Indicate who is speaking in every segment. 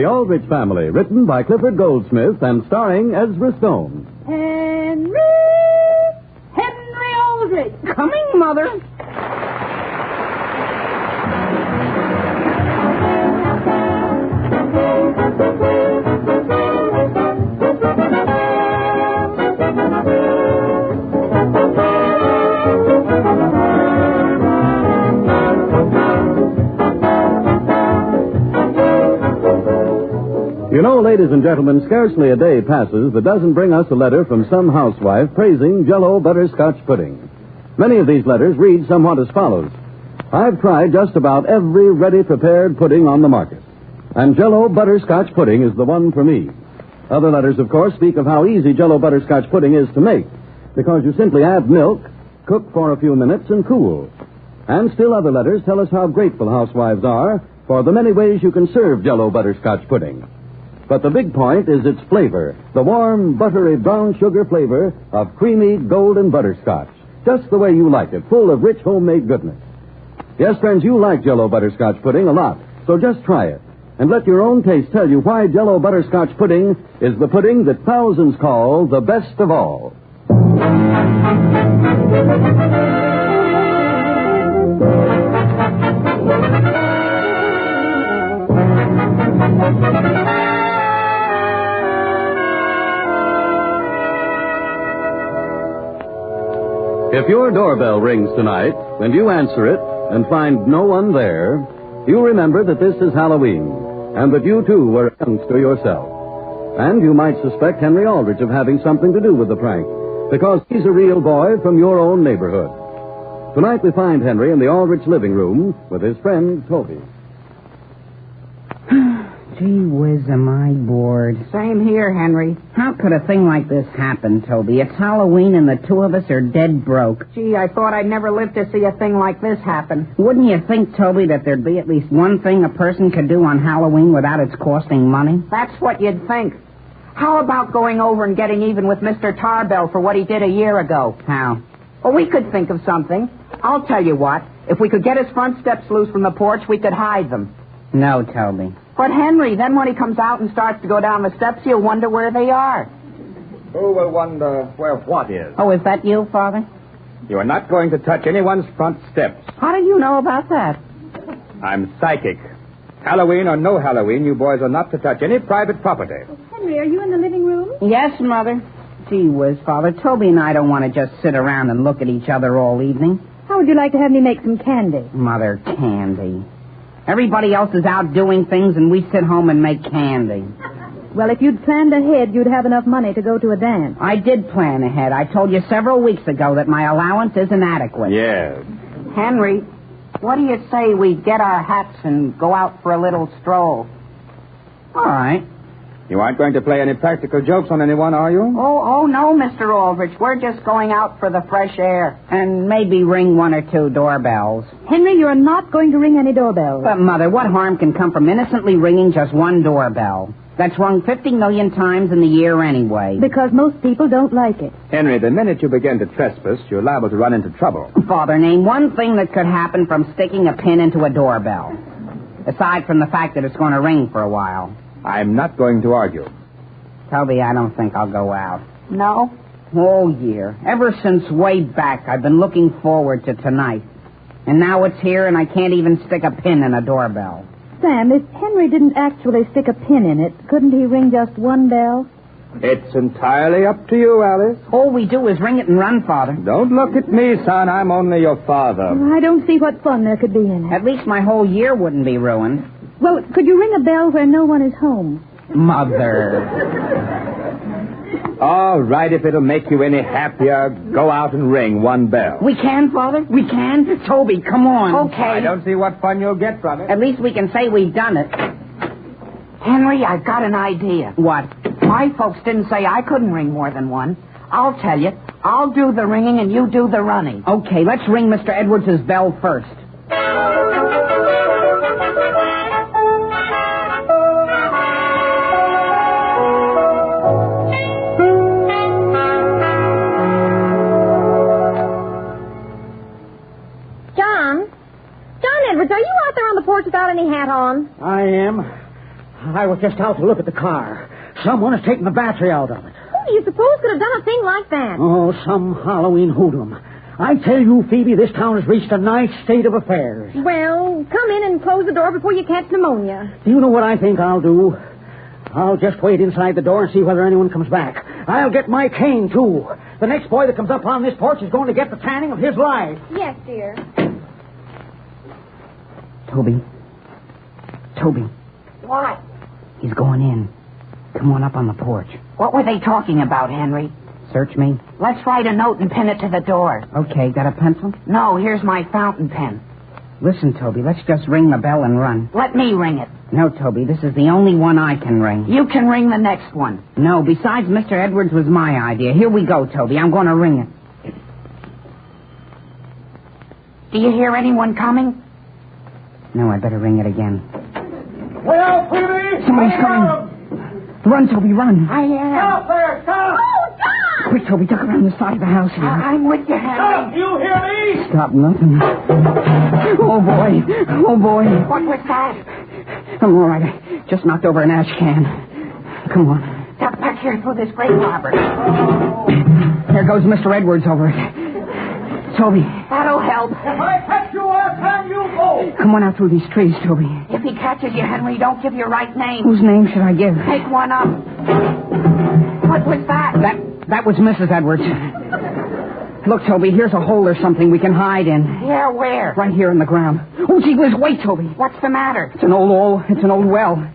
Speaker 1: The Aldrich Family, written by Clifford Goldsmith and starring Ezra Stone.
Speaker 2: Henry Aldrich.
Speaker 3: Coming, Mother.
Speaker 1: You know, ladies and gentlemen, scarcely a day passes that doesn't bring us a letter from some housewife praising Jell-O butterscotch pudding. Many of these letters read somewhat as follows. I've tried just about every ready-prepared pudding on the market, and Jell-O butterscotch pudding is the one for me. Other letters, of course, speak of how easy Jell-O butterscotch pudding is to make, because you simply add milk, cook for a few minutes, and cool. And still other letters tell us how grateful housewives are for the many ways you can serve Jell-O butterscotch pudding. But the big point is its flavor, the warm, buttery brown sugar flavor of creamy golden butterscotch. Just the way you like it, full of rich homemade goodness. Yes, friends, you like Jell-O butterscotch pudding a lot, so just try it. And let your own taste tell you why Jell-O butterscotch pudding is the pudding that thousands call the best of all. If your doorbell rings tonight, and you answer it and find no one there, you remember that this is Halloween, and that you, too, were a youngster yourself. And you might suspect Henry Aldrich of having something to do with the prank, because he's a real boy from your own neighborhood. Tonight we find Henry in the Aldrich living room with his friend, Toby.
Speaker 3: Gee whiz, am I bored.
Speaker 2: Same here, Henry.
Speaker 3: How could a thing like this happen, Toby? It's Halloween and the two of us are dead broke.
Speaker 2: Gee, I thought I'd never live to see a thing like this happen.
Speaker 3: Wouldn't you think, Toby, that there'd be at least one thing a person could do on Halloween without its costing money?
Speaker 2: That's what you'd think. How about going over and getting even with Mr. Tarbell for what he did a year ago?
Speaker 3: How?
Speaker 2: Well, we could think of something. I'll tell you what. If we could get his front steps loose from the porch, we could hide them.
Speaker 3: No, Toby.
Speaker 2: But, Henry, then when he comes out and starts to go down the steps, you'll wonder where they are.
Speaker 4: Who will wonder where what is?
Speaker 3: Oh, is that you, Father?
Speaker 4: You are not going to touch anyone's front steps.
Speaker 2: How do you know about that?
Speaker 4: I'm psychic. Halloween or no Halloween, you boys are not to touch any private property.
Speaker 5: Henry, are you in the living room?
Speaker 3: Yes, Mother. Gee whiz, Father. Toby and I don't want to just sit around and look at each other all evening.
Speaker 5: How would you like to have me make some candy?
Speaker 3: Mother, candy. Everybody else is out doing things, and we sit home and make candy.
Speaker 5: Well, if you'd planned ahead, you'd have enough money to go to a dance.
Speaker 3: I did plan ahead. I told you several weeks ago that my allowance isn't adequate.
Speaker 4: Yes.
Speaker 2: Henry, what do you say we get our hats and go out for a little stroll?
Speaker 3: All right.
Speaker 4: You aren't going to play any practical jokes on anyone, are you?
Speaker 2: Oh, no, Mr. Aldrich. We're just going out for the fresh air.
Speaker 3: And maybe ring one or two doorbells.
Speaker 5: Henry, you're not going to ring any doorbells.
Speaker 3: But, Mother, what harm can come from innocently ringing just one doorbell? That's rung 50 million times in the year anyway.
Speaker 5: Because most people don't like it.
Speaker 4: Henry, the minute you begin to trespass, you're liable to run into trouble.
Speaker 3: Father, name one thing that could happen from sticking a pin into a doorbell. Aside from the fact that it's going to ring for a while.
Speaker 4: I'm not going to argue.
Speaker 3: Toby, I don't think I'll go out.
Speaker 2: No?
Speaker 3: All year. Ever since way back, I've been looking forward to tonight. And now it's here, and I can't even stick a pin in a doorbell.
Speaker 5: Sam, if Henry didn't actually stick a pin in it, couldn't he ring just one bell?
Speaker 4: It's entirely up to you, Alice.
Speaker 3: All we do is ring it and run, Father.
Speaker 4: Don't look at me, son. I'm only your father.
Speaker 5: I don't see what fun there could be in it.
Speaker 3: At least my whole year wouldn't be ruined.
Speaker 5: Well, could you ring a bell where no one is home?
Speaker 3: Mother.
Speaker 4: All right, if it'll make you any happier, go out and ring one bell.
Speaker 3: We can, Father? We can? Toby, come on.
Speaker 2: Okay.
Speaker 4: I don't see what fun you'll get from it.
Speaker 3: At least we can say we've done it.
Speaker 2: Henry, I've got an idea.
Speaker 3: What?
Speaker 2: My folks didn't say I couldn't ring more than one. I'll tell you. I'll do the ringing and you do the running.
Speaker 3: Okay, let's ring Mr. Edwards' bell first.
Speaker 5: John Edwards, are you out there on the porch without any hat on?
Speaker 6: I am. I was just out to look at the car. Someone has taken the battery out of it.
Speaker 5: Who do you suppose could have done a thing like that?
Speaker 6: Oh, some Halloween hoodlum. I tell you, Phoebe, this town has reached a nice state of affairs.
Speaker 5: Well, come in and close the door before you catch pneumonia.
Speaker 6: Do you know what I think I'll do? I'll just wait inside the door and see whether anyone comes back. I'll get my cane, too. The next boy that comes up on this porch is going to get the tanning of his life.
Speaker 5: Yes, dear.
Speaker 3: Toby.
Speaker 2: What?
Speaker 3: He's going in. Come on up on the porch.
Speaker 2: What were they talking about, Henry?
Speaker 3: Search me.
Speaker 2: Let's write a note and pin it to the door.
Speaker 3: Okay, got a pencil?
Speaker 2: No, here's my fountain pen.
Speaker 3: Listen, Toby, let's just ring the bell and run.
Speaker 2: Let me ring it.
Speaker 3: No, Toby, this is the only one I can ring.
Speaker 2: You can ring the next one.
Speaker 3: No, besides, Mr. Edwards was my idea. Here we go, Toby. I'm going to ring it.
Speaker 2: Do you hear anyone coming?
Speaker 3: No, I better ring it again.
Speaker 6: Well, Phoebe!
Speaker 3: Somebody's coming. Run, Toby, run.
Speaker 2: I am.
Speaker 6: Stop there, stop!
Speaker 5: Oh, John!
Speaker 3: Quick, Toby, duck around the side of the house here.
Speaker 2: I'm with you,
Speaker 6: Stop!
Speaker 2: Henry.
Speaker 6: You hear me?
Speaker 3: Stop nothing. Oh, boy.
Speaker 2: What was that?
Speaker 3: I'm all right. I just knocked over an ash can. Come on.
Speaker 2: Duck back here through this grate, Robert.
Speaker 3: There goes Mr. Edwards over it. Toby,
Speaker 2: That'll help.
Speaker 6: If I catch you, I'll time you both.
Speaker 3: come on out through these trees, Toby.
Speaker 2: If he catches you, Henry, don't give your right name.
Speaker 3: Whose name should I give?
Speaker 2: Take one up. What was that?
Speaker 3: That was Mrs. Edwards. Look, Toby, here's a hole or something we can hide in.
Speaker 2: Yeah, where?
Speaker 3: Right here in the ground. Oh, gee whiz, wait, Toby.
Speaker 2: What's the matter?
Speaker 3: It's an old well.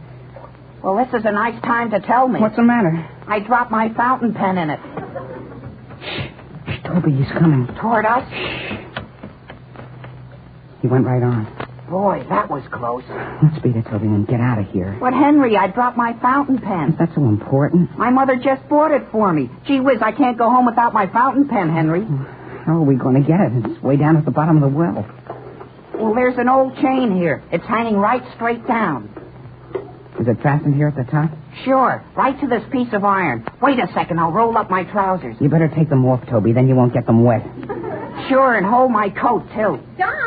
Speaker 2: Well, this is a nice time to tell me.
Speaker 3: What's the matter?
Speaker 2: I dropped my fountain pen in it.
Speaker 3: Shh, Toby, he's coming.
Speaker 2: Toward us?
Speaker 3: He went right on.
Speaker 2: Boy, that was close.
Speaker 3: Let's beat it, Toby, and get out of here.
Speaker 2: But, Henry, I dropped my fountain pen.
Speaker 3: Is that so important?
Speaker 2: My mother just bought it for me. Gee whiz, I can't go home without my fountain pen, Henry.
Speaker 3: How are we going to get it? It's way down at the bottom of the well.
Speaker 2: Well, there's an old chain here. It's hanging right straight down.
Speaker 3: Is it fastened here at the top?
Speaker 2: Sure, right to this piece of iron. Wait a second, I'll roll up my trousers.
Speaker 3: You better take them off, Toby, then you won't get them wet.
Speaker 2: Sure, and hold my coat, too.
Speaker 5: John?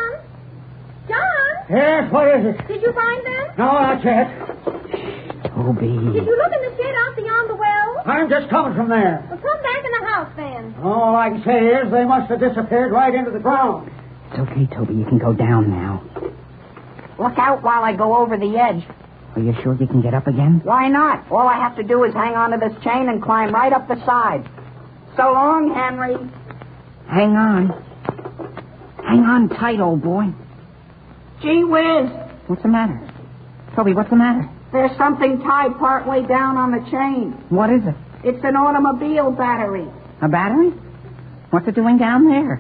Speaker 6: Yes, what is it?
Speaker 5: Did you find them?
Speaker 6: No, not yet.
Speaker 3: Toby.
Speaker 5: Did you look in the shed out beyond the well?
Speaker 6: I'm just coming from there.
Speaker 5: Well, come back in the house then.
Speaker 6: All I can say is they must have disappeared right into the ground.
Speaker 3: It's okay, Toby. You can go down now.
Speaker 2: Look out while I go over the edge.
Speaker 3: Are you sure you can get up again?
Speaker 2: Why not? All I have to do is hang onto this chain and climb right up the side. So long, Henry.
Speaker 3: Hang on. Hang on tight, old boy.
Speaker 2: Gee whiz,
Speaker 3: What's the matter? Toby, what's the matter?
Speaker 2: there's something tied partway down on the chain.
Speaker 3: What is it?
Speaker 2: It's an automobile battery.
Speaker 3: A battery? What's it doing down there?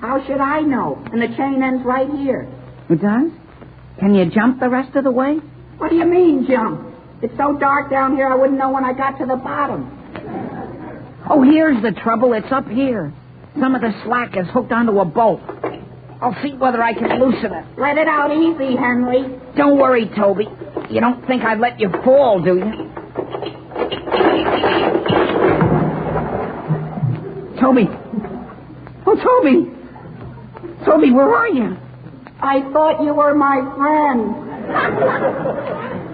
Speaker 2: How should I know? And the chain ends right here.
Speaker 3: It does? Can you jump the rest of the way?
Speaker 2: What do you mean, jump? It's so dark down here I wouldn't know when I got to the bottom.
Speaker 3: Oh, here's the trouble. It's up here. Some of the slack is hooked onto a bolt. I'll see whether I can loosen it.
Speaker 2: Let it out easy, Henry.
Speaker 3: Don't worry, Toby. You don't think I'd let you fall, do you? Toby. Oh, Toby. Toby, where are you?
Speaker 2: I thought you were my friend.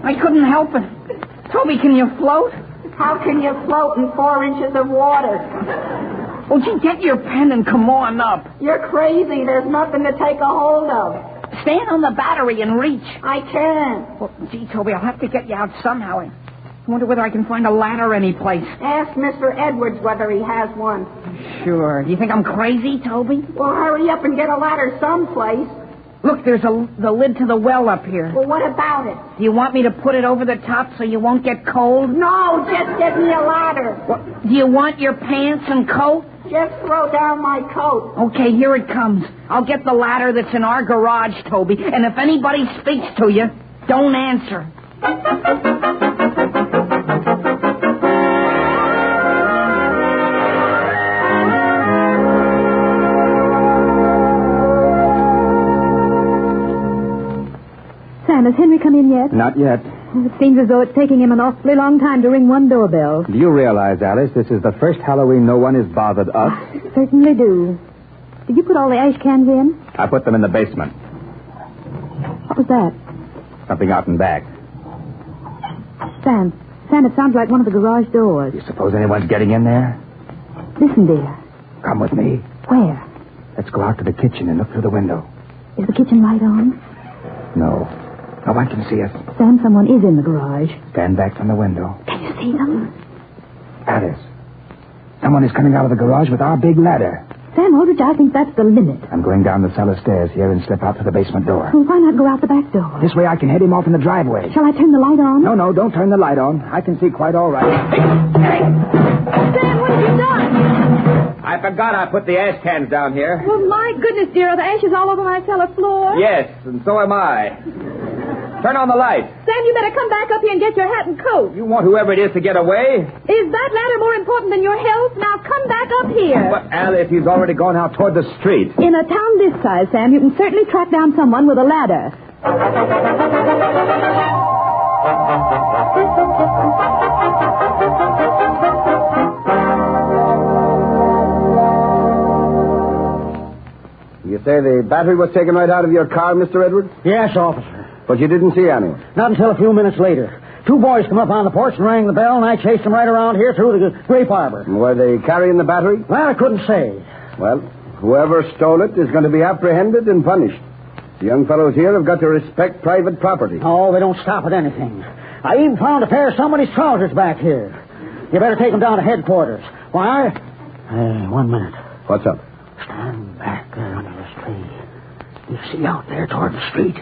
Speaker 3: I couldn't help it. Toby, can you float?
Speaker 2: How can you float in 4 inches of water?
Speaker 3: Well, gee, get your pen and come on up.
Speaker 2: You're crazy. There's nothing to take a hold of.
Speaker 3: Stand on the battery and reach.
Speaker 2: I can't.
Speaker 3: Well, gee, Toby, I'll have to get you out somehow. I wonder whether I can find a ladder anyplace.
Speaker 2: Ask Mr. Edwards whether he has one.
Speaker 3: Sure. Do you think I'm crazy, Toby?
Speaker 2: Well, hurry up and get a ladder someplace.
Speaker 3: Look, there's the lid to the well up here.
Speaker 2: Well, what about it?
Speaker 3: Do you want me to put it over the top so you won't get cold?
Speaker 2: No, just get me a ladder.
Speaker 3: Do you want your pants and coat?
Speaker 2: Just throw down my coat.
Speaker 3: Okay, here it comes. I'll get the ladder that's in our garage, Toby, and if anybody speaks to you, don't answer.
Speaker 5: Sam, has Henry come in yet?
Speaker 4: Not yet.
Speaker 5: It seems as though it's taking him an awfully long time to ring one doorbell.
Speaker 4: Do you realize, Alice, this is the first Halloween no one has bothered us?
Speaker 5: Certainly do. Did you put all the ash cans in?
Speaker 4: I put them in the basement.
Speaker 5: What was that?
Speaker 4: Something out and back.
Speaker 5: Sam, it sounds like one of the garage doors.
Speaker 4: You suppose anyone's getting in there?
Speaker 5: Listen, dear.
Speaker 4: Come with me.
Speaker 5: Where?
Speaker 4: Let's go out to the kitchen and look through the window.
Speaker 5: Is the kitchen light on?
Speaker 4: No. No one can see us.
Speaker 5: Sam, someone is in the garage.
Speaker 4: Stand back from the window.
Speaker 5: Can you see them?
Speaker 4: Alice. Someone is coming out of the garage with our big ladder.
Speaker 5: Sam, Aldrich, I think that's the limit.
Speaker 4: I'm going down the cellar stairs here and slip out to the basement door.
Speaker 5: Well, why not go out the back door?
Speaker 4: This way I can head him off in the driveway.
Speaker 5: Shall I turn the light on?
Speaker 4: No, don't turn the light on. I can see quite all right.
Speaker 5: Sam, what have you done?
Speaker 4: I forgot I put the ash cans down here.
Speaker 5: Well, my goodness, dear, are the ashes all over my cellar floor?
Speaker 4: Yes, and so am I. Turn on the light.
Speaker 5: Sam, you better come back up here and get your hat and coat.
Speaker 4: You want whoever it is to get away?
Speaker 5: Is that ladder more important than your health? Now come back up here.
Speaker 4: But, Al, if he's already gone out toward the street.
Speaker 5: In a town this size, Sam, you can certainly track down someone with a ladder.
Speaker 1: You say the battery was taken right out of your car, Mr. Edwards?
Speaker 6: Yes, officer.
Speaker 1: But you didn't see anyone.
Speaker 6: Not until a few minutes later. Two boys come up on the porch and rang the bell, and I chased them right around here through the grape arbor.
Speaker 1: Were they carrying the battery?
Speaker 6: Well, I couldn't say.
Speaker 1: Well, whoever stole it is going to be apprehended and punished. The young fellows here have got to respect private property.
Speaker 6: Oh, they don't stop at anything. I even found a pair of somebody's trousers back here. You better take them down to headquarters. Why? Hey, 1 minute.
Speaker 1: What's up?
Speaker 6: Stand back there under this tree. You see out there toward the street?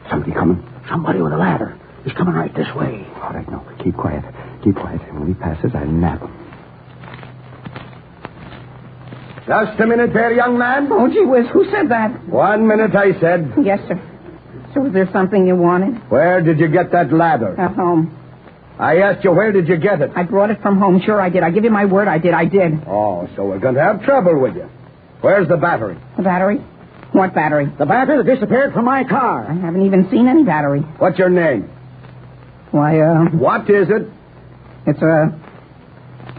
Speaker 1: Somebody coming?
Speaker 6: Somebody with a ladder. He's coming right this way.
Speaker 1: All right, no, keep quiet. Keep quiet. And when he passes, I'll nab him. Just a minute there, young man.
Speaker 3: Oh, gee whiz, who said that?
Speaker 1: 1 minute, I said.
Speaker 3: Yes, sir. So was there something you wanted?
Speaker 1: Where did you get that ladder?
Speaker 3: At home.
Speaker 1: I asked you, where did you get it?
Speaker 3: I brought it from home. Sure, I did. I give you my word, I did.
Speaker 1: Oh, so we're going to have trouble with you. Where's the battery?
Speaker 3: The battery? What battery?
Speaker 6: The battery that disappeared from my car.
Speaker 3: I haven't even seen any battery.
Speaker 1: What's your name?
Speaker 3: Why,
Speaker 1: What is it?
Speaker 3: it's,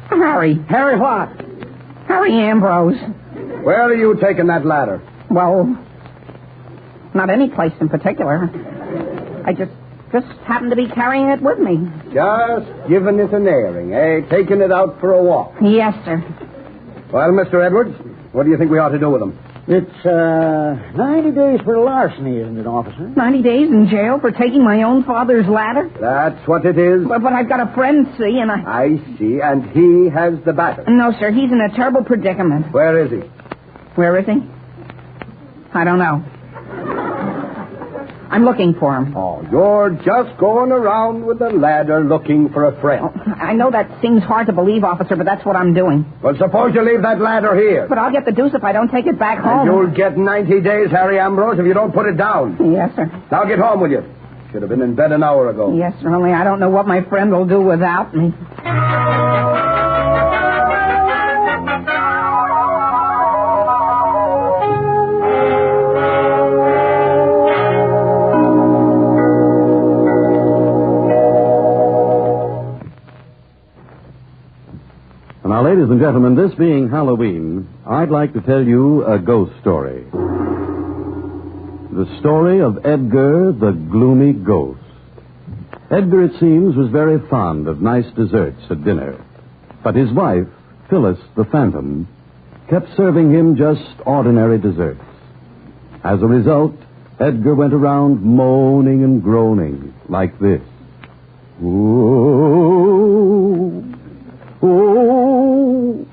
Speaker 3: Harry.
Speaker 6: Harry what?
Speaker 3: Harry Ambrose.
Speaker 1: Where are you taking that ladder?
Speaker 3: Well, not any place in particular. I just happened to be carrying it with me.
Speaker 1: Just giving it an airing, eh? Taking it out for a walk.
Speaker 3: Yes, sir.
Speaker 1: Well, Mr. Edwards, what do you think we ought to do with him?
Speaker 6: It's, 90 days for larceny, isn't it, officer?
Speaker 3: 90 days in jail for taking my own father's ladder?
Speaker 1: That's what it is.
Speaker 3: But I've got a friend, see, and
Speaker 1: I see, and he has the battery.
Speaker 3: No, sir, he's in a terrible predicament.
Speaker 1: Where is he?
Speaker 3: Where is he? I don't know. I'm looking for him.
Speaker 1: Oh, you're just going around with a ladder looking for a friend.
Speaker 3: I know that seems hard to believe, officer, but that's what I'm doing.
Speaker 1: Well, suppose you leave that ladder here.
Speaker 3: But I'll get the deuce if I don't take it back home.
Speaker 1: And you'll get 90 days, Harry Ambrose, if you don't put it down.
Speaker 3: Yes, sir.
Speaker 1: Now get home with you. Should have been in bed an hour ago.
Speaker 3: Yes, sir, only I don't know what my friend will do without me.
Speaker 1: Now, ladies and gentlemen, this being Halloween, I'd like to tell you a ghost story. The story of Edgar the Gloomy Ghost. Edgar, it seems, was very fond of nice desserts at dinner. But his wife, Phyllis the Phantom, kept serving him just ordinary desserts. As a result, Edgar went around moaning and groaning like this. Ooh. Oh!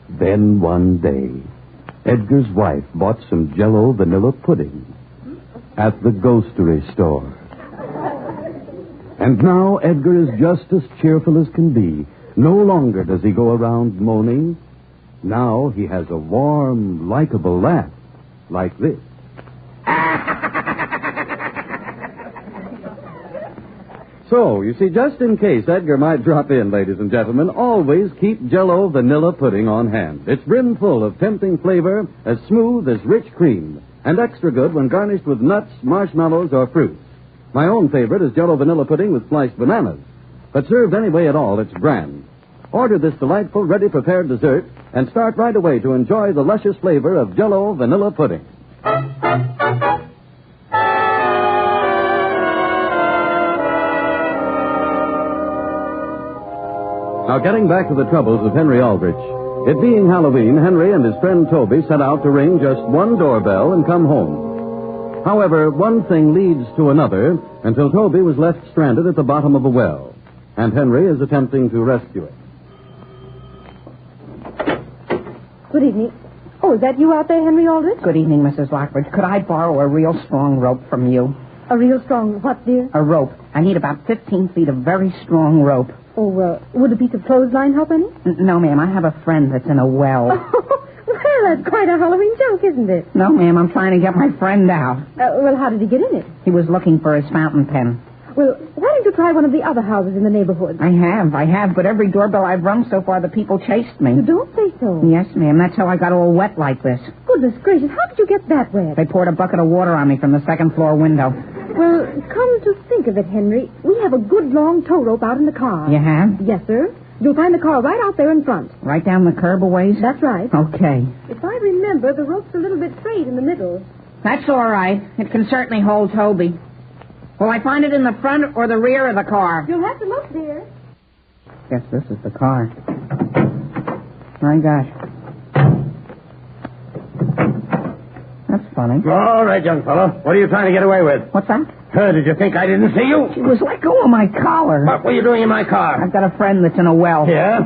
Speaker 1: Then one day, Edgar's wife bought some Jell-O vanilla pudding at the ghostery store. And now Edgar is just as cheerful as can be. No longer does he go around moaning. Now he has a warm, likable laugh like this. So, you see, just in case Edgar might drop in, ladies and gentlemen, always keep Jell-O vanilla pudding on hand. It's brimful of tempting flavor, as smooth as rich cream, and extra good when garnished with nuts, marshmallows, or fruits. My own favorite is Jell-O vanilla pudding with sliced bananas. But served any way at all, it's grand. Order this delightful, ready-prepared dessert and start right away to enjoy the luscious flavor of Jell-O vanilla pudding. Now, getting back to the troubles of Henry Aldrich. It being Halloween, Henry and his friend Toby set out to ring just one doorbell and come home. However, one thing leads to another until Toby was left stranded at the bottom of a well, and Henry is attempting to rescue it.
Speaker 5: Good evening. Oh, is that you out there, Henry Aldrich?
Speaker 3: Good evening, Mrs. Lockridge. Could I borrow a real strong rope from you?
Speaker 5: A real strong what, dear?
Speaker 3: A rope. I need about 15 feet of very strong rope.
Speaker 5: Oh, would a piece of clothesline help any?
Speaker 3: No, ma'am. I have a friend that's in a well.
Speaker 5: Well, that's quite a Halloween joke, isn't it?
Speaker 3: No, ma'am. I'm trying to get my friend out.
Speaker 5: Well, how did he get in it?
Speaker 3: He was looking for his fountain pen.
Speaker 5: Well, why don't you try one of the other houses in the neighborhood?
Speaker 3: I have, but every doorbell I've rung so far, the people chased me.
Speaker 5: You don't say so.
Speaker 3: Yes, ma'am. That's how I got all wet like this.
Speaker 5: Goodness gracious, how did you get that wet?
Speaker 3: They poured a bucket of water on me from the second floor window.
Speaker 5: Well, come to think of it, Henry, we have a good long tow rope out in the car.
Speaker 3: You have?
Speaker 5: Yes, sir. You'll find the car right out there in front.
Speaker 3: Right down the curb a ways?
Speaker 5: That's right.
Speaker 3: Okay.
Speaker 5: If I remember, the rope's a little bit frayed in the middle.
Speaker 3: That's all right. It can certainly hold Toby. Will I find it in the front or the rear of the car?
Speaker 5: You'll have to look, dear.
Speaker 3: Guess this is the car. My gosh. That's funny.
Speaker 6: All right, young fellow. What are you trying to get away with?
Speaker 3: What's that?
Speaker 6: Did you think I didn't see you?
Speaker 3: It was let go of my collar.
Speaker 6: What were you doing in my car?
Speaker 3: I've got a friend that's in a well.
Speaker 6: Yeah?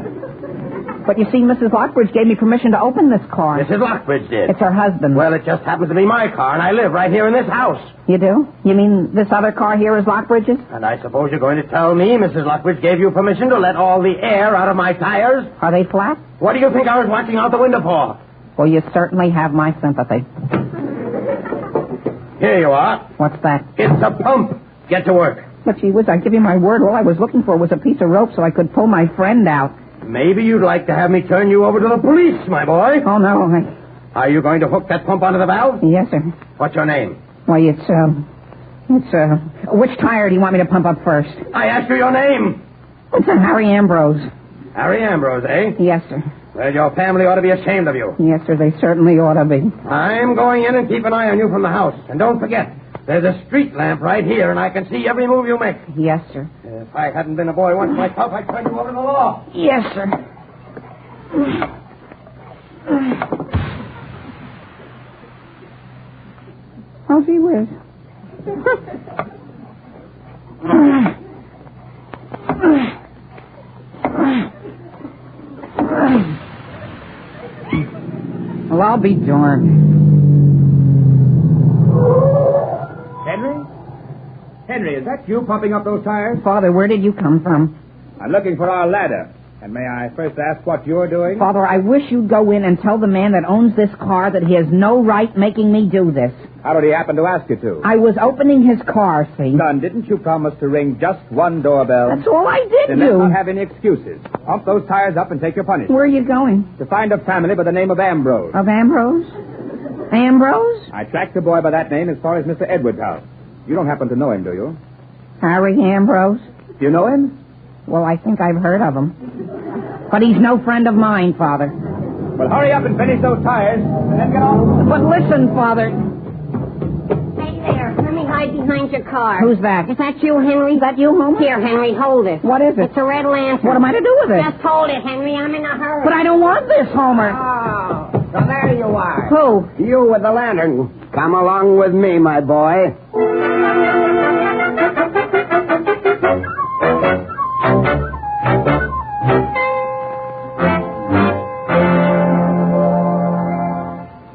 Speaker 3: But you see, Mrs. Lockbridge gave me permission to open this car.
Speaker 6: Mrs. Lockbridge did.
Speaker 3: It's her husband.
Speaker 6: Well, it just happens to be my car, and I live right here in this house.
Speaker 3: You do? You mean this other car here is Lockbridge's?
Speaker 6: And I suppose you're going to tell me Mrs. Lockbridge gave you permission to let all the air out of my tires?
Speaker 3: Are they flat?
Speaker 6: What do you think I was watching out the window for?
Speaker 3: Well, you certainly have my sympathy.
Speaker 6: Here you are.
Speaker 3: What's that?
Speaker 6: It's a pump. Get to work.
Speaker 3: But gee whiz, I give you my word, all I was looking for was a piece of rope so I could pull my friend out.
Speaker 6: Maybe you'd like to have me turn you over to the police, my boy.
Speaker 3: Oh, no.
Speaker 6: Are you going to hook that pump onto the valve?
Speaker 3: Yes, sir.
Speaker 6: What's your name?
Speaker 3: Why, which tire do you want me to pump up first?
Speaker 6: I asked you your name.
Speaker 3: It's a Harry Ambrose.
Speaker 6: Harry Ambrose, eh?
Speaker 3: Yes, sir.
Speaker 6: Well, your family ought to be ashamed of you.
Speaker 3: Yes, sir, they certainly ought to be.
Speaker 6: I'm going in and keep an eye on you from the house. And don't forget, there's a street lamp right here, and I can see every move you make.
Speaker 3: Yes, sir.
Speaker 6: If I hadn't been a boy once myself, I'd turn you over to the law.
Speaker 3: Yes, sir. Oh, gee whiz. Well, I'll be darned.
Speaker 4: Henry, is that you pumping up those tires?
Speaker 3: Father, where did you come from?
Speaker 4: I'm looking for our ladder. And may I first ask what you're doing?
Speaker 3: Father, I wish you'd go in and tell the man that owns this car that he has no right making me do this.
Speaker 4: How did he happen to ask you to?
Speaker 3: I was opening his car, see?
Speaker 4: Son, didn't you promise to ring just one doorbell?
Speaker 3: That's all I did
Speaker 4: Then
Speaker 3: do.
Speaker 4: let's not have any excuses. Pump those tires up and take your punishment.
Speaker 3: Where are you going?
Speaker 4: To find a family by the name of Ambrose.
Speaker 3: Of Ambrose? Ambrose?
Speaker 4: I tracked the boy by that name as far as Mr. Edwards' house. You don't happen to know him, do you?
Speaker 3: Harry Ambrose?
Speaker 4: Do you know him?
Speaker 3: Well, I think I've heard of him. But he's no friend of mine, Father.
Speaker 4: Well, hurry up and finish those tires, and then get on.
Speaker 3: But listen, Father.
Speaker 7: Hey there, let me hide behind your car.
Speaker 3: Who's that?
Speaker 7: Is that you, Henry?
Speaker 3: Is that you, Homer?
Speaker 7: Here, Henry, hold it.
Speaker 3: What is it?
Speaker 7: It's a red lantern.
Speaker 3: What am I to do with it?
Speaker 7: Just hold it, Henry. I'm in a hurry.
Speaker 3: But I don't want this, Homer.
Speaker 8: Oh, so there you are.
Speaker 3: Who?
Speaker 8: You with the lantern. Come along with me, my boy.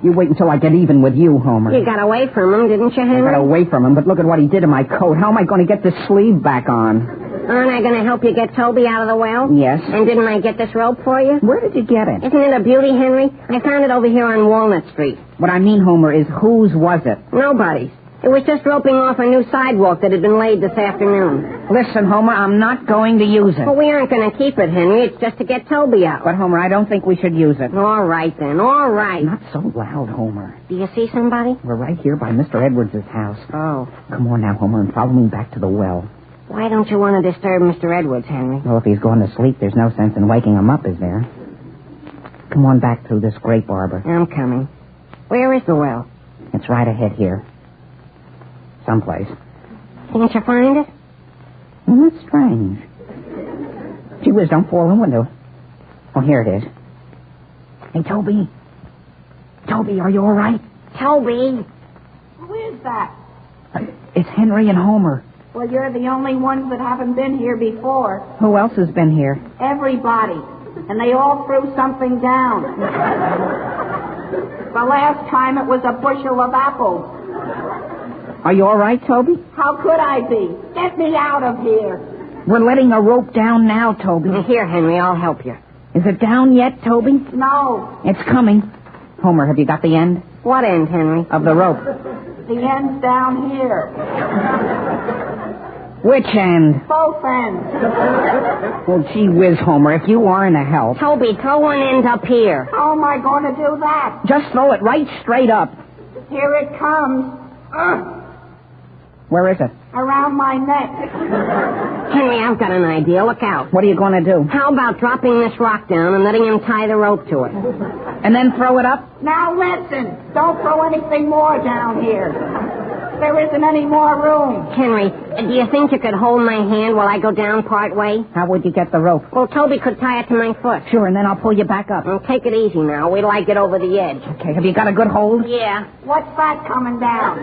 Speaker 3: You wait until I get even with you, Homer.
Speaker 7: You got away from him, didn't you,
Speaker 3: I
Speaker 7: Henry?
Speaker 3: got away from him, but look at what he did to my coat. How am I going to get this sleeve back on?
Speaker 7: Aren't I going to help you get Toby out of the well?
Speaker 3: Yes.
Speaker 7: And didn't I get this rope for you?
Speaker 3: Where did you get it?
Speaker 7: Isn't it a beauty, Henry? I found it over here on Walnut Street.
Speaker 3: What I mean, Homer, is whose was it?
Speaker 7: Nobody's. It was just roping off a new sidewalk that had been laid this afternoon.
Speaker 3: Listen, Homer, I'm not going to use it.
Speaker 7: But we aren't going to keep it, Henry. It's just to get Toby out.
Speaker 3: But, Homer, I don't think we should use it.
Speaker 7: All right, then. All right.
Speaker 3: Not so loud, Homer.
Speaker 7: Do you see somebody?
Speaker 3: We're right here by Mr. Edwards' house.
Speaker 7: Oh.
Speaker 3: Come on now, Homer, and follow me back to the well.
Speaker 7: Why don't you want to disturb Mr. Edwards, Henry?
Speaker 3: Well, if he's going to sleep, there's no sense in waking him up, is there? Come on back through this grape arbor.
Speaker 7: I'm coming. Where is the well?
Speaker 3: It's right ahead here. Someplace.
Speaker 7: Can't you find it?
Speaker 3: Well, that's strange. Gee whiz, don't fall in the window. Oh, here it is. Hey, Toby. Toby, are you all right?
Speaker 7: Toby.
Speaker 2: Who is that?
Speaker 3: It's Henry and Homer.
Speaker 2: Well, you're the only ones that haven't been here before.
Speaker 3: Who else has been here?
Speaker 2: Everybody. And they all threw something down. The last time it was a bushel of apples.
Speaker 3: Are you all right, Toby?
Speaker 2: How could I be? Get me out of here.
Speaker 3: We're letting a rope down now, Toby.
Speaker 7: Here, Henry, I'll help you.
Speaker 3: Is it down yet, Toby?
Speaker 2: No.
Speaker 3: It's coming. Homer, have you got the end?
Speaker 7: What end, Henry?
Speaker 3: Of the rope.
Speaker 2: The end's down here.
Speaker 3: Which end?
Speaker 2: Both ends.
Speaker 3: Well, gee whiz, Homer, if you aren't a help.
Speaker 7: Toby, throw one end up here.
Speaker 2: How am I going to do that?
Speaker 3: Just throw it right straight up.
Speaker 2: Here it comes.
Speaker 3: Where is it?
Speaker 2: Around my neck.
Speaker 7: Henry, I've got an idea. Look out.
Speaker 3: What are you going to do?
Speaker 7: How about dropping this rock down and letting him tie the rope to it?
Speaker 3: And then throw it up?
Speaker 2: Now listen. Don't throw anything more down here. There isn't any more room.
Speaker 7: Henry, do you think you could hold my hand while I go down part way?
Speaker 3: How would you get the rope?
Speaker 7: Well, Toby could tie it to my foot.
Speaker 3: Sure, and then I'll pull you back up.
Speaker 7: Well, take it easy now. Wait till I get over the edge.
Speaker 3: Okay, have you got a good hold?
Speaker 7: Yeah.
Speaker 2: What's that coming down?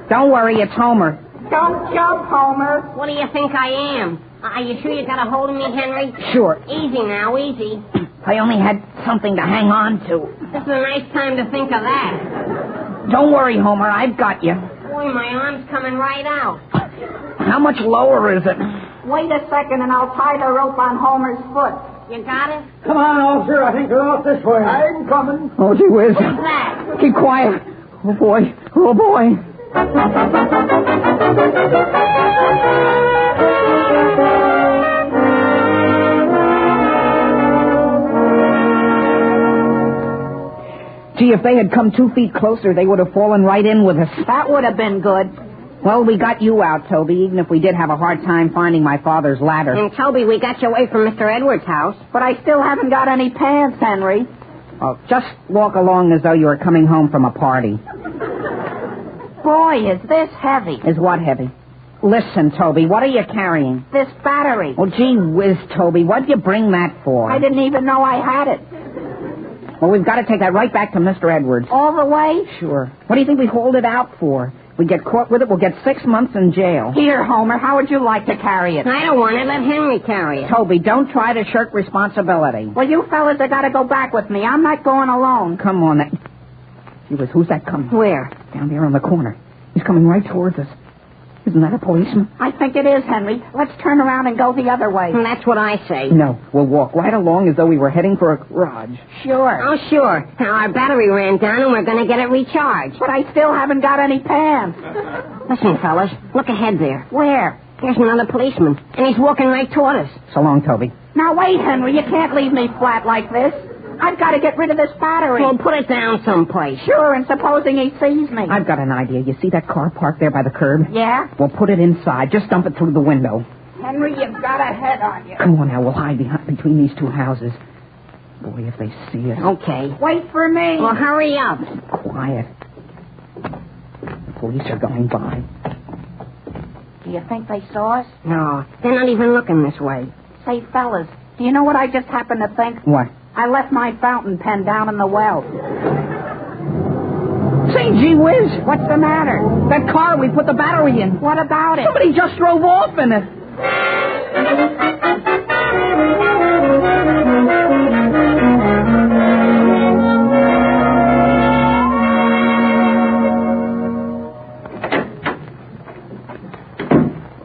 Speaker 3: Don't worry, it's Homer.
Speaker 2: Don't jump, Homer.
Speaker 7: What do you think I am? Are you sure you got a hold of me, Henry?
Speaker 3: Sure.
Speaker 7: Easy now, easy.
Speaker 3: I only had something to hang on to.
Speaker 7: This is a nice time to think of that.
Speaker 3: Don't worry, Homer, I've got you.
Speaker 7: Boy, my arm's coming right out.
Speaker 3: How much lower is it?
Speaker 2: Wait a second and I'll tie the rope on Homer's foot.
Speaker 7: You got it?
Speaker 6: Come on, officer. I think they're off this way. I'm coming.
Speaker 3: Oh, gee whiz.
Speaker 7: What's that?
Speaker 3: Keep quiet. Oh, boy. Oh, boy. Gee, if they had come 2 feet closer, they would have fallen right in with us.
Speaker 2: That would have been good.
Speaker 3: Well, we got you out, Toby, even if we did have a hard time finding my father's ladder.
Speaker 7: And Toby, we got you away from Mr. Edwards' house.
Speaker 2: But I still haven't got any pants, Henry.
Speaker 3: Oh, just walk along as though you were coming home from a party.
Speaker 2: Boy, is this heavy.
Speaker 3: Is what heavy? Listen, Toby, what are you carrying?
Speaker 2: This battery.
Speaker 3: Oh, gee whiz, Toby, what'd you bring that for?
Speaker 2: I didn't even know I had it.
Speaker 3: Well, we've got to take that right back to Mr. Edwards.
Speaker 2: All the way?
Speaker 3: Sure. What do you think we hold it out for? We get caught with it, we'll get 6 months in jail.
Speaker 2: Here, Homer, how would you like to carry it?
Speaker 7: I don't want it. Let Henry carry it.
Speaker 3: Toby, don't try to shirk responsibility.
Speaker 2: Well, you fellas have got to go back with me. I'm not going alone.
Speaker 3: Come on, that... Gee whiz, who's that coming?
Speaker 7: Where?
Speaker 3: Down there on the corner. He's coming right towards us. Isn't that a policeman?
Speaker 2: I think it is, Henry. Let's turn around and go the other way.
Speaker 7: And that's what I say.
Speaker 3: No, we'll walk right along as though we were heading for a garage.
Speaker 2: Sure.
Speaker 7: Oh, sure. Now, our battery ran down and we're going to get it recharged.
Speaker 2: But I still haven't got any pants.
Speaker 7: Listen, fellas, look ahead there.
Speaker 2: Where?
Speaker 7: There's another policeman, and he's walking right toward us.
Speaker 3: So long, Toby.
Speaker 2: Now, wait, Henry. You can't leave me flat like this. I've got to get rid of this battery.
Speaker 7: Well, put it down someplace.
Speaker 2: Sure, and supposing he sees me.
Speaker 3: I've got an idea. You see that car parked there by the curb?
Speaker 2: Yeah?
Speaker 3: We'll put it inside. Just dump it through the window.
Speaker 2: Henry, you've got a head on you.
Speaker 3: Come on now, we'll hide between these 2 houses. Boy, if they see us.
Speaker 7: Okay.
Speaker 2: Wait for me.
Speaker 7: Well, hurry up.
Speaker 3: Quiet. The police are going by.
Speaker 2: Do you think they saw us?
Speaker 7: No, they're not even looking this way.
Speaker 2: Say, fellas, do you know what I just happened to think?
Speaker 3: What?
Speaker 2: I left my fountain pen down in the well.
Speaker 3: Say, gee whiz.
Speaker 2: What's the matter?
Speaker 3: That car we put the battery in.
Speaker 2: What about it?
Speaker 3: Somebody just drove off in it.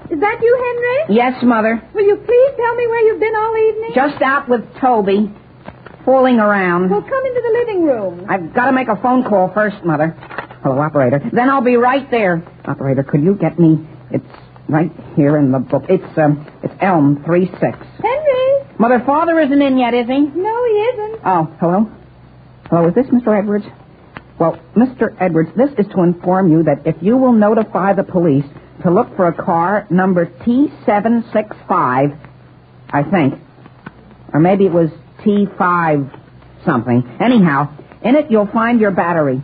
Speaker 5: Is that you, Henry?
Speaker 3: Yes, Mother.
Speaker 5: Will you please tell me where you've been all evening?
Speaker 3: Just out with Toby. Fooling around.
Speaker 5: Well, come into the living room.
Speaker 3: I've got to make a phone call first, Mother. Hello, operator. Then I'll be right there. Operator, could you get me... It's right here in the book. It's Elm 36.
Speaker 5: Henry?
Speaker 3: Mother, Father isn't in yet, is he?
Speaker 5: No, he isn't.
Speaker 3: Oh, hello? Hello, is this Mr. Edwards? Well, Mr. Edwards, this is to inform you that if you will notify the police to look for a car number T765, I think, or maybe it was T5 something. Anyhow, in it you'll find your battery.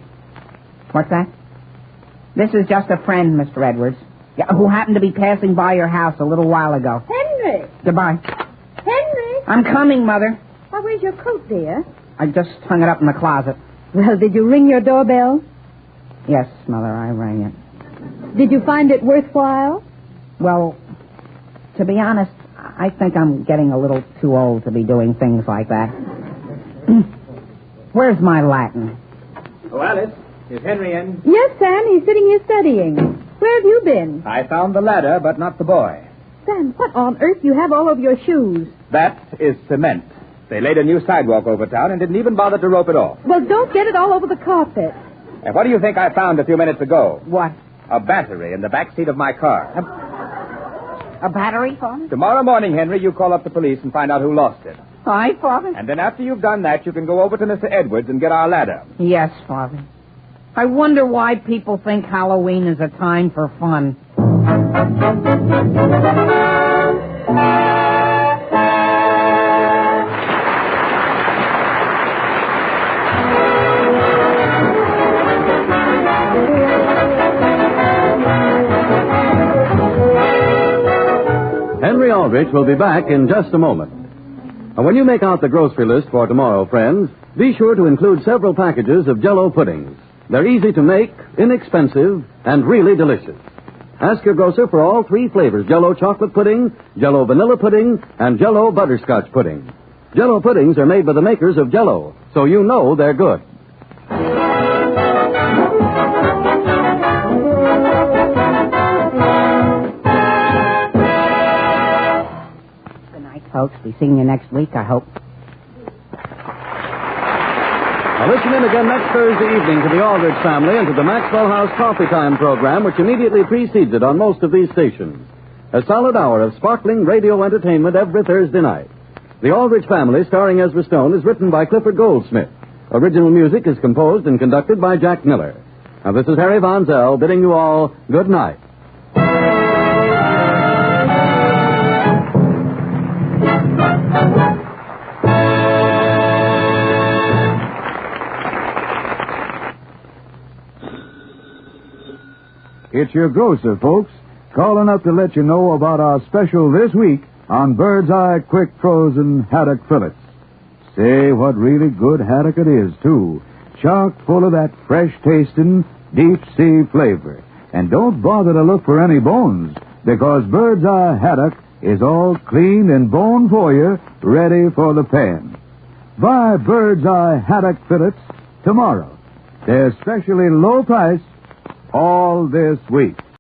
Speaker 3: What's that? This is just a friend, Mr. Edwards, who happened to be passing by your house a little while ago.
Speaker 5: Henry? Henry!
Speaker 3: Goodbye.
Speaker 5: Henry!
Speaker 3: I'm coming, Mother.
Speaker 5: Why, where's your coat, dear?
Speaker 3: I just hung it up in the closet.
Speaker 5: Well, did you ring your doorbell?
Speaker 3: Yes, Mother, I rang it.
Speaker 5: Did you find it worthwhile?
Speaker 3: Well, to be honest, I think I'm getting a little too old to be doing things like that. Where's my Latin?
Speaker 4: Oh, Alice, is Henry in?
Speaker 5: Yes, Sam, he's sitting here studying. Where have you been?
Speaker 4: I found the ladder, but not the boy.
Speaker 5: Sam, what on earth you have all over your shoes?
Speaker 4: That is cement. They laid a new sidewalk over town and didn't even bother to rope it off.
Speaker 5: Well, don't get it all over the carpet.
Speaker 4: And what do you think I found a few minutes ago?
Speaker 3: What?
Speaker 4: A battery in the back seat of my car.
Speaker 3: A battery, Father?
Speaker 4: Tomorrow morning, Henry, you call up the police and find out who lost it.
Speaker 3: Aye, Father?
Speaker 4: And then after you've done that, you can go over to Mr. Edwards and get our ladder.
Speaker 3: Yes, Father. I wonder why people think Halloween is a time for fun.
Speaker 1: Henry Aldrich will be back in just a moment. And when you make out the grocery list for tomorrow, friends, be sure to include several packages of Jell-O puddings. They're easy to make, inexpensive, and really delicious. Ask your grocer for all three flavors: Jell-O chocolate pudding, Jell-O vanilla pudding, and Jell-O butterscotch pudding. Jell-O puddings are made by the makers of Jell-O, so you know they're good.
Speaker 3: Good night, folks. Be seeing you next week, I hope.
Speaker 1: Now listen in again next Thursday evening to the Aldrich family and to the Maxwell House Coffee Time program, which immediately precedes it on most of these stations. A solid hour of sparkling radio entertainment every Thursday night. The Aldrich family, starring Ezra Stone, is written by Clifford Goldsmith. Original music is composed and conducted by Jack Miller. Now this is Harry Von Zell bidding you all good night.
Speaker 9: It's your grocer, folks, calling up to let you know about our special this week on Bird's Eye Quick Frozen Haddock Fillets. Say, what really good haddock it is, too. Chock full of that fresh-tasting, deep-sea flavor. And don't bother to look for any bones, because Bird's Eye Haddock is all cleaned and boned for you, ready for the pan. Buy Bird's Eye Haddock Fillets tomorrow. They're specially low price all this week.